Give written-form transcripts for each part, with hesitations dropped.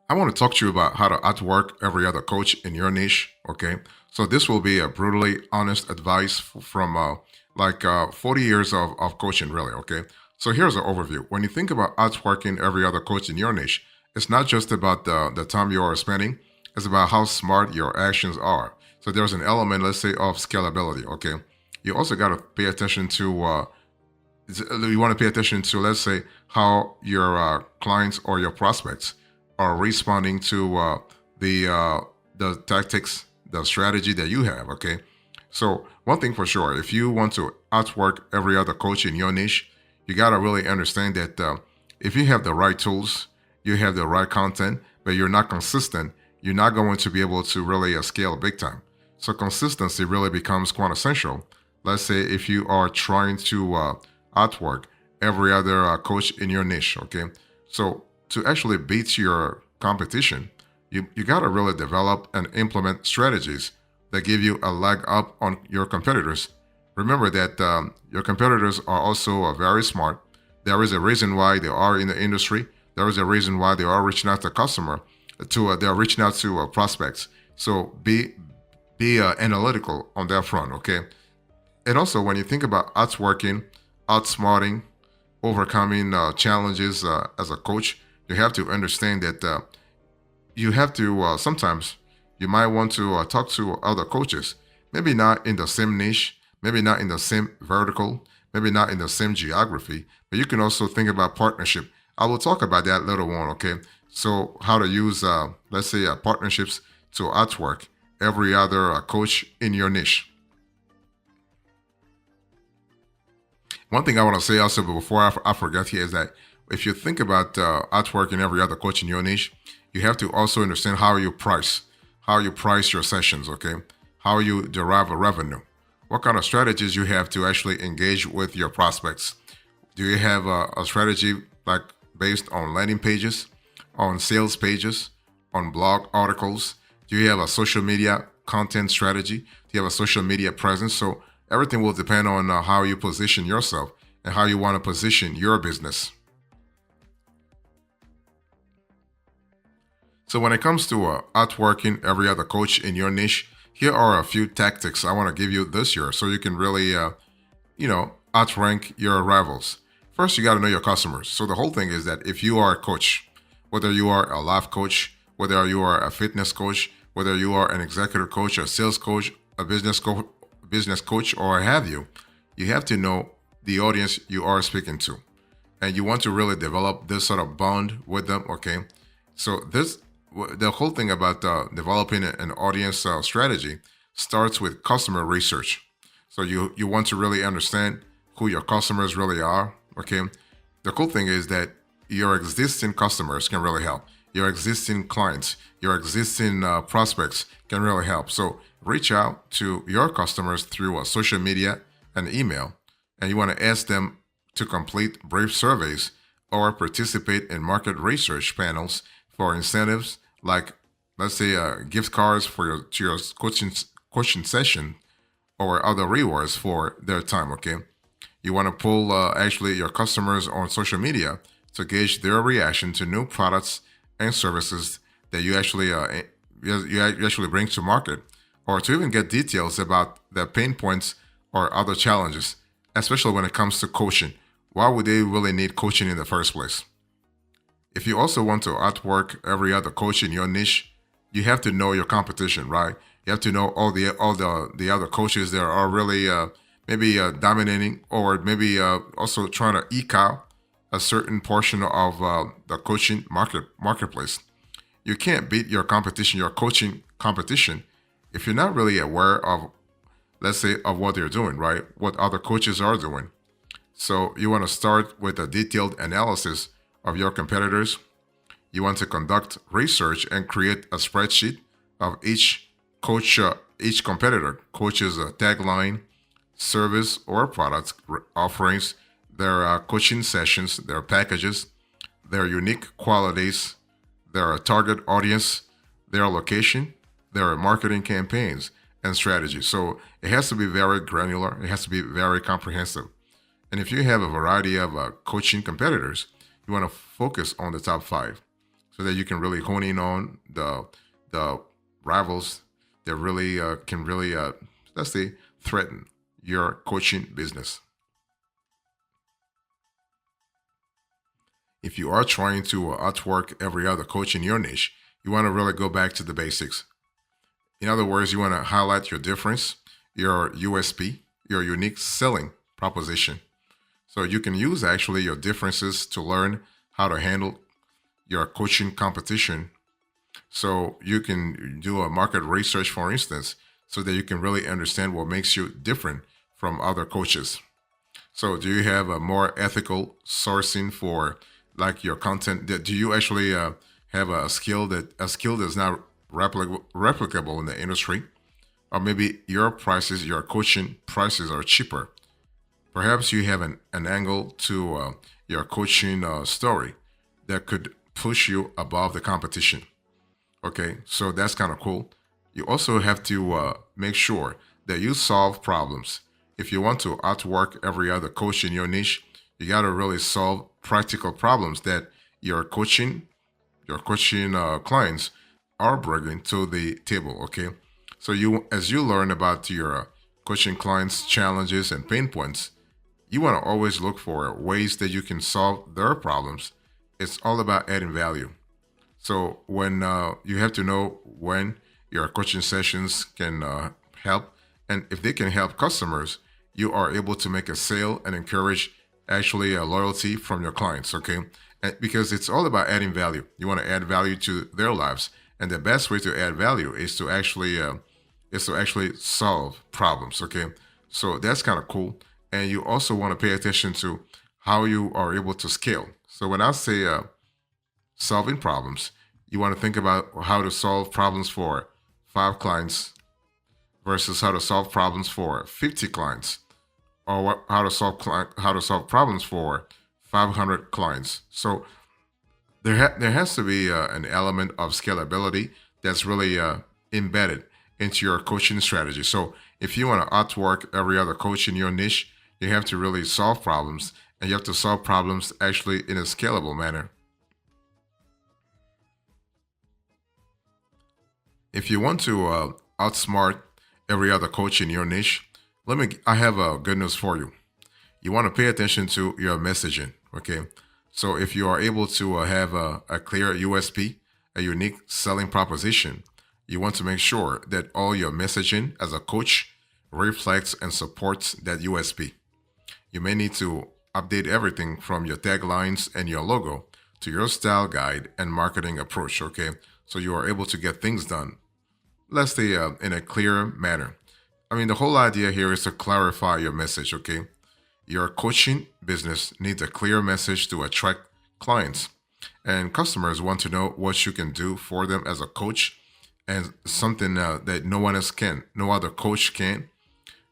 I want to talk to you about how to outwork every other coach in your niche. Okay. So this will be a brutally honest advice from 40 years of coaching, really. Okay. So here's an overview. When you think about outworking every other coach in your niche, it's not just about the time you are spending, it's about how smart your actions are. So there's an element, let's say, of scalability. Okay. You also got to pay attention to, you want to pay attention to, let's say, how your clients or your prospects are responding to the uh, the tactics, the strategy that you have. Okay, so one thing for sure, if you want to outwork every other coach in your niche, you gotta really understand that if you have the right tools, you have the right content, but you're not consistent, you're not going to be able to really scale big time. So consistency really becomes quite essential. Let's say if you are trying to outwork every other coach in your niche. Okay, so to actually beat your competition, you got to really develop and implement strategies that give you a leg up on your competitors. Remember that your competitors are also very smart. There is a reason why they are in the industry. There is a reason why they are reaching out to customer, they're reaching out to prospects. So be analytical on that front, okay? And also, when you think about outworking, outsmarting, overcoming challenges as a coach, you have to understand that you have to sometimes you might want to talk to other coaches, maybe not in the same niche, maybe not in the same vertical, maybe not in the same geography, but you can also think about partnership. I will talk about that later on, okay? So how to use, let's say, partnerships to outwork every other coach in your niche. One thing I want to say also, but before I forget here, is that if you think about outworking every other coach in your niche, you have to also understand how you price your sessions, okay? How you derive a revenue. What kind of strategies you have to actually engage with your prospects. Do you have a strategy like based on landing pages, on sales pages, on blog articles? Do you have a social media content strategy? Do you have a social media presence? So everything will depend on how you position yourself and how you want to position your business. So when it comes to outworking every other coach in your niche, here are a few tactics I want to give you this year so you can really, outrank your rivals. First, you got to know your customers. So the whole thing is that if you are a coach, whether you are a life coach, whether you are a fitness coach, whether you are an executive coach, a sales coach, a business coach, or have you have to know the audience you are speaking to, and you want to really develop this sort of bond with them. Okay, so the whole thing about developing an audience strategy starts with customer research. So you want to really understand who your customers really are. Okay, the cool thing is that your existing customers can really help. Your existing clients, your existing prospects can really help. So reach out to your customers through social media and email, and you want to ask them to complete brief surveys or participate in market research panels for incentives like, let's say, gift cards for your coaching session or other rewards for their time. Okay, you want to pull actually your customers on social media to gauge their reaction to new products and services that you actually bring to market, or to even get details about their pain points or other challenges, especially when it comes to coaching. Why would they really need coaching in the first place? If you also want to outwork every other coach in your niche, you have to know your competition, right? You have to know all the other coaches that are really maybe dominating, or maybe also trying to eke out a certain portion of the coaching marketplace. You can't beat your competition, your coaching competition, if you're not really aware of, let's say, of what they're doing, right? What other coaches are doing. So you want to start with a detailed analysis of your competitors. You want to conduct research and create a spreadsheet of each competitor, coach's tagline, service or product offerings, their coaching sessions, their packages, their unique qualities, their target audience, their location, their marketing campaigns and strategies. So it has to be very granular. It has to be very comprehensive. And if you have a variety of coaching competitors, you want to focus on the top five. so that you can really hone in on the rivals that really can really let's say threaten your coaching business. If you are trying to outwork every other coach in your niche, you want to really go back to the basics. In other words, you want to highlight your difference, your USP, your unique selling proposition. So you can use actually your differences to learn how to handle your coaching competition. So you can do a market research, for instance, so that you can really understand what makes you different from other coaches. So do you have a more ethical sourcing for like your content? Do you actually have a skill that's not replicable in the industry? Or maybe your prices, your coaching prices are cheaper. Perhaps you have an angle to your coaching story that could push you above the competition. Okay, so that's kind of cool. You also have to make sure that you solve problems. If you want to outwork every other coach in your niche, you got to really solve practical problems that your coaching your coaching clients are bringing to the table. Okay, so you as you learn about your coaching clients' challenges and pain points, you want to always look for ways that you can solve their problems. It's all about adding value. So when you have to know when your coaching sessions can help, and if they can help customers, you are able to make a sale and encourage actually a loyalty from your clients. Okay, and because it's all about adding value. You want to add value to their lives, and the best way to add value is to actually solve problems. Okay, so that's kind of cool, and you also want to pay attention to how you are able to scale. So when I say solving problems, you want to think about how to solve problems for 5 clients versus how to solve problems for 50 clients, or how to solve problems for 500 clients. So there has to be an element of scalability that's really embedded into your coaching strategy. So if you want to outwork every other coach in your niche, you have to really solve problems, and you have to solve problems actually in a scalable manner. If you want to outsmart every other coach in your niche, I have good news for you. You want to pay attention to your messaging. Okay, so if you are able to have a clear USP, a unique selling proposition, you want to make sure that all your messaging as a coach reflects and supports that USP. You may need to update everything from your taglines and your logo to your style guide and marketing approach. Okay, so you are able to get things done, let's say in a clear manner. I mean, the whole idea here is to clarify your message. Okay, your coaching business needs a clear message to attract clients, and customers want to know what you can do for them as a coach, and something that no one else can, no other coach can.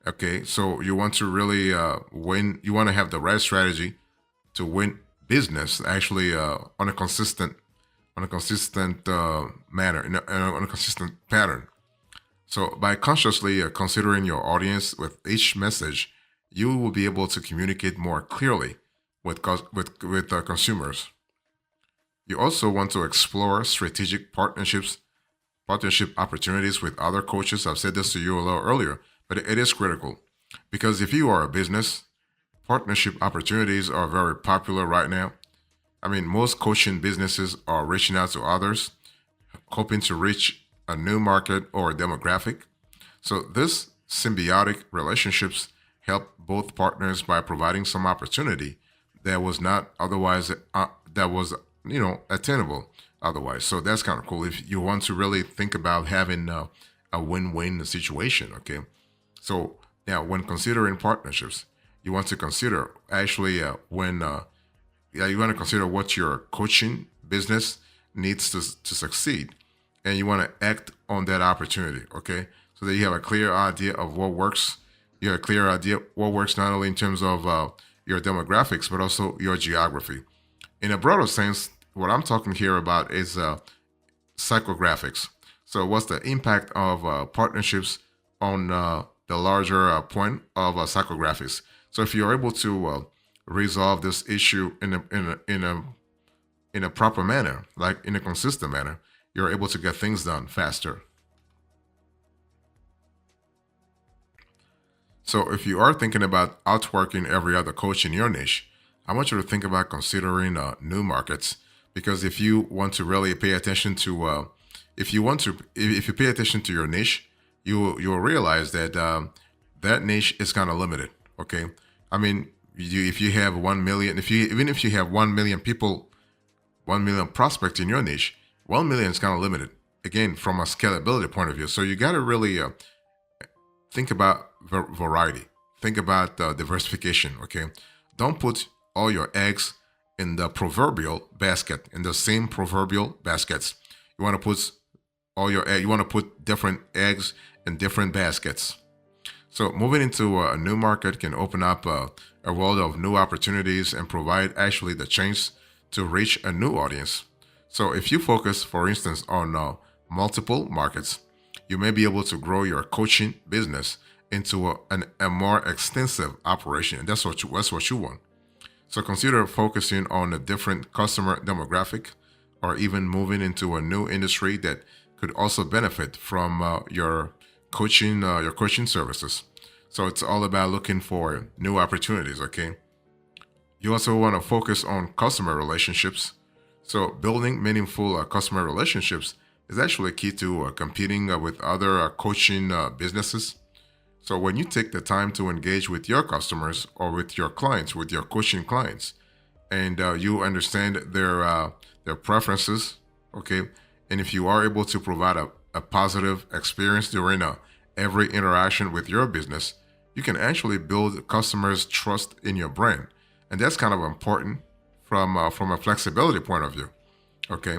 Okay, so you want to really win. You want to have the right strategy to win business actually on a consistent manner, on a consistent pattern. So by consciously considering your audience with each message, you will be able to communicate more clearly with consumers. You also want to explore strategic partnership opportunities with other coaches. I've said this to you a little earlier, but it is critical because if you are a business, partnership opportunities are very popular right now. I mean, most coaching businesses are reaching out to others, hoping to reach a new market or demographic. So, this symbiotic relationships help both partners by providing some opportunity that was not otherwise that was attainable otherwise. So that's kind of cool. If you want to really think about having a win-win situation, okay. So now, when considering partnerships, you want to consider actually when yeah, you want to consider what your coaching business needs to succeed, and you want to act on that opportunity. Okay, so that you have a clear idea of what works. You have a clear idea what works not only in terms of your demographics but also your geography. In a broader sense, what I'm talking here about is psychographics. So, what's the impact of partnerships on the larger point of psychographics? So, if you're able to resolve this issue in a in a proper manner, like in a consistent manner, you're able to get things done faster. So if you are thinking about outworking every other coach in your niche, I want you to think about considering new markets, because if you want to really pay attention to, if you pay attention to your niche, you will realize that that niche is kind of limited. Okay, I mean, if you have 1 million, if you even if you have 1 million people, 1 million prospects in your niche, 1 million is kind of limited. Again, from a scalability point of view, so you got to really think about variety. Think about diversification. Okay, don't put all your eggs in the proverbial basket, in the same proverbial baskets. You want to put all your egg. You want to put different eggs in different baskets. So moving into a new market can open up a world of new opportunities and provide actually the chance to reach a new audience. So if you focus, for instance, on multiple markets, you may be able to grow your coaching business into a more extensive operation. And that's what you want. So consider focusing on a different customer demographic, or even moving into a new industry that could also benefit from your coaching services. So it's all about looking for new opportunities. Okay. You also want to focus on customer relationships. So building meaningful customer relationships is actually key to competing with other coaching businesses. So when you take the time to engage with your customers or with your clients, with your coaching clients, and you understand their preferences, okay, and if you are able to provide a positive experience during every interaction with your business, you can actually build customers' trust in your brand, and that's kind of important from a flexibility point of view, okay.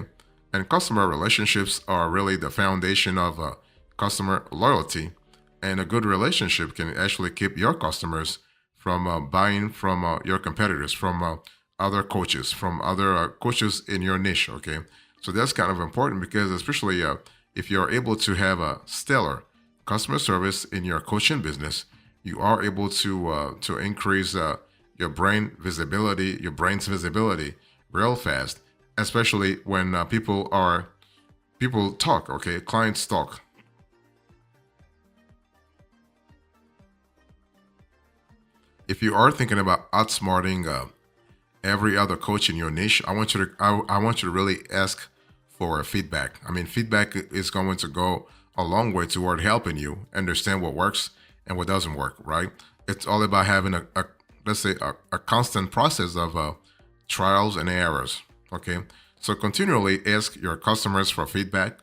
And customer relationships are really the foundation of customer loyalty, and a good relationship can actually keep your customers from buying from your competitors, from other coaches, from other coaches in your niche. Okay, so that's kind of important, because especially if you're able to have a stellar customer service in your coaching business, you are able to increase your brain's visibility real fast, especially when people talk. Okay, clients talk. If you are thinking about outsmarting every other coach in your niche, I want you to really ask for feedback. I mean, feedback is going to go a long way toward helping you understand what works and what doesn't work. Right? It's all about having a let's say a constant process of trials and errors. Okay, so continually ask your customers for feedback.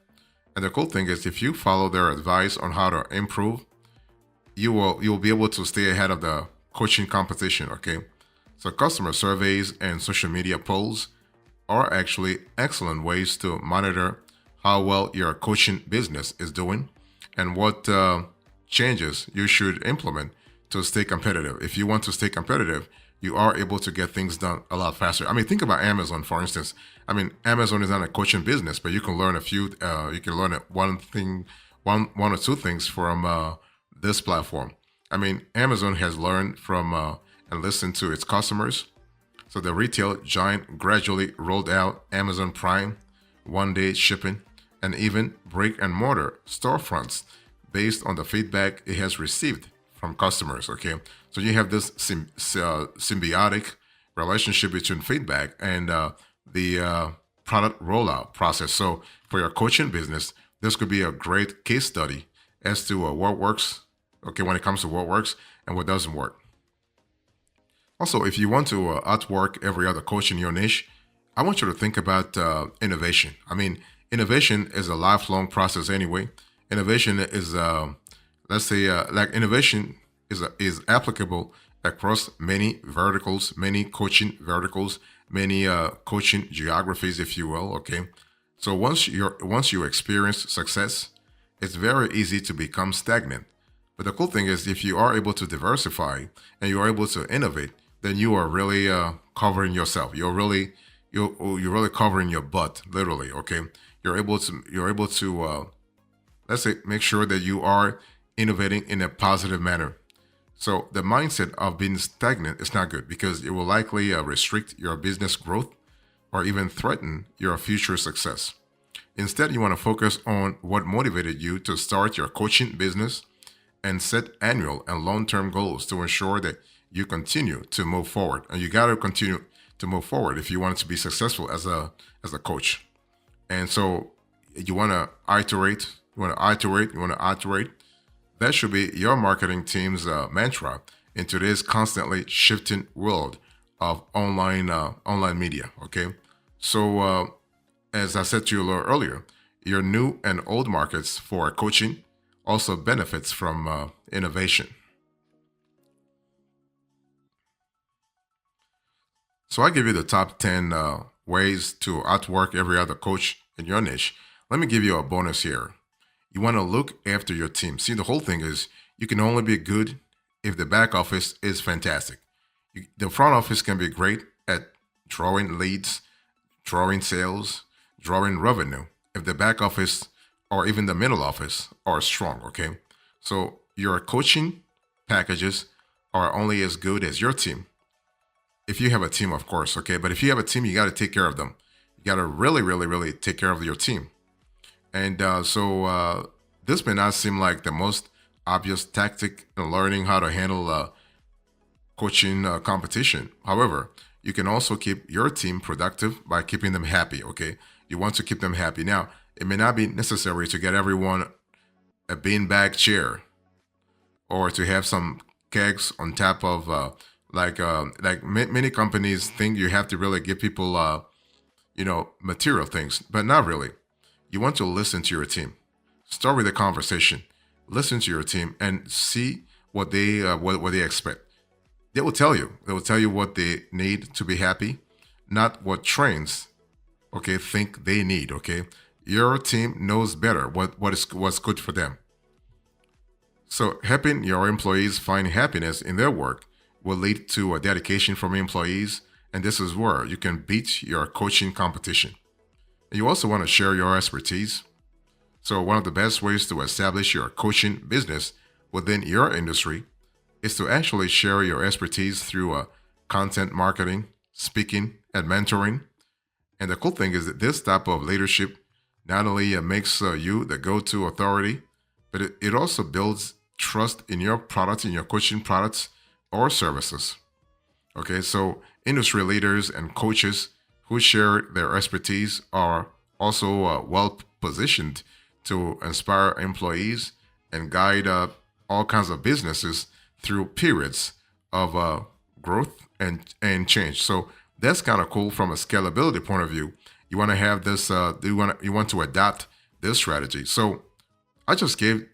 And the cool thing is, if you follow their advice on how to improve, you'll be able to stay ahead of the coaching competition. Okay, so customer surveys and social media polls are actually excellent ways to monitor how well your coaching business is doing, and what changes you should implement to stay competitive. If you want to stay competitive, you are able to get things done a lot faster. I mean, think about Amazon, for instance. I mean, Amazon is not a coaching business, but you can learn you can learn one or two things from this platform. I mean, Amazon has learned from and listened to its customers. So the retail giant gradually rolled out Amazon Prime, 1 day shipping, and even brick and mortar storefronts based on the feedback it has received from customers. Okay, so you have this symbiotic relationship between feedback and the product rollout process. So for your coaching business, this could be a great case study as to what works. Okay, when it comes to what works and what doesn't work. Also, if you want to outwork every other coach in your niche, I want you to think about innovation. I mean, innovation is a lifelong process anyway. Innovation is, let's say, like innovation is applicable across many verticals, many coaching verticals, many coaching geographies, if you will. Okay, so once you experience success, it's very easy to become stagnant. But the cool thing is, if you are able to diversify and you are able to innovate, then you are really covering yourself. You're really covering your butt, literally. Okay, you're able to let's say make sure that you are innovating in a positive manner. So the mindset of being stagnant is not good, because it will likely restrict your business growth, or even threaten your future success. Instead, you want to focus on what motivated you to start your coaching business and set annual and long-term goals to ensure that you continue to move forward. And you got to continue to move forward if you want to be successful as a coach. And so you want to iterate, you want to iterate, you want to iterate. That should be your marketing team's mantra in today's constantly shifting world of online media. Okay, so as I said to you a little earlier, your new and old markets for coaching also benefits from innovation. So I give you the top 10 ways to outwork every other coach in your niche. Let me give you a bonus here. You want to look after your team. See, the whole thing is you can only be good if the back office is fantastic. The front office can be great at drawing leads, drawing sales, drawing revenue. If the back office or even the middle office are strong, okay? So your coaching packages are only as good as your team. If you have a team, of course, okay? But if you have a team, you got to take care of them. You got to really, really, really take care of your team. And this may not seem like the most obvious tactic in learning how to handle coaching competition. However, you can also keep your team productive by keeping them happy, okay? You want to keep them happy. Now, it may not be necessary to get everyone a beanbag chair or to have some kegs on top of many companies think you have to really give people material things, but not really. You want to listen to your team. Start with a conversation. Listen to your team and see what they expect. They will tell you. They will tell you what they need to be happy, not what trains, okay, think they need. Okay, your team knows better what's good for them. So helping your employees find happiness in their work will lead to a dedication from employees, and this is where you can beat your coaching competition. And you also want to share your expertise. So one of the best ways to establish your coaching business within your industry is to actually share your expertise through content marketing, speaking, and mentoring. And the cool thing is that this type of leadership not only makes you the go-to authority, but it also builds trust in your products, in your coaching products or services. Okay, so industry leaders and coaches who share their expertise are also well positioned to inspire employees and guide all kinds of businesses through periods of growth and change. So that's kind of cool from a scalability point of view. You want to have this. You want to adopt this strategy. So I just gave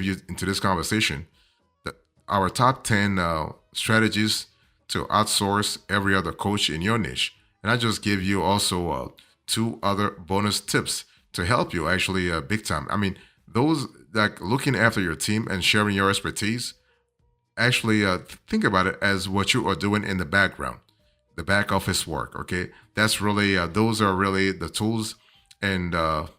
you into this conversation our top 10 strategies to outsource every other coach in your niche. And I just give you also two other bonus tips to help you actually big time. I mean, those like looking after your team and sharing your expertise, actually think about it as what you are doing in the background, the back office work. Okay. That's really, those are really the tools and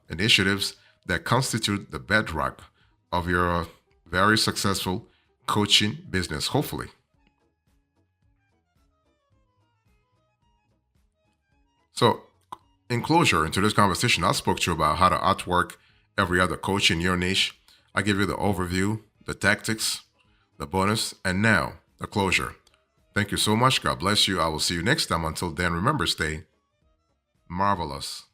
initiatives that constitute the bedrock of your very successful coaching business, hopefully. So, in closure, into this conversation, I spoke to you about how to outwork every other coach in your niche. I give you the overview, the tactics, the bonus, and now the closure. Thank you so much. God bless you. I will see you next time. Until then, remember, stay marvelous.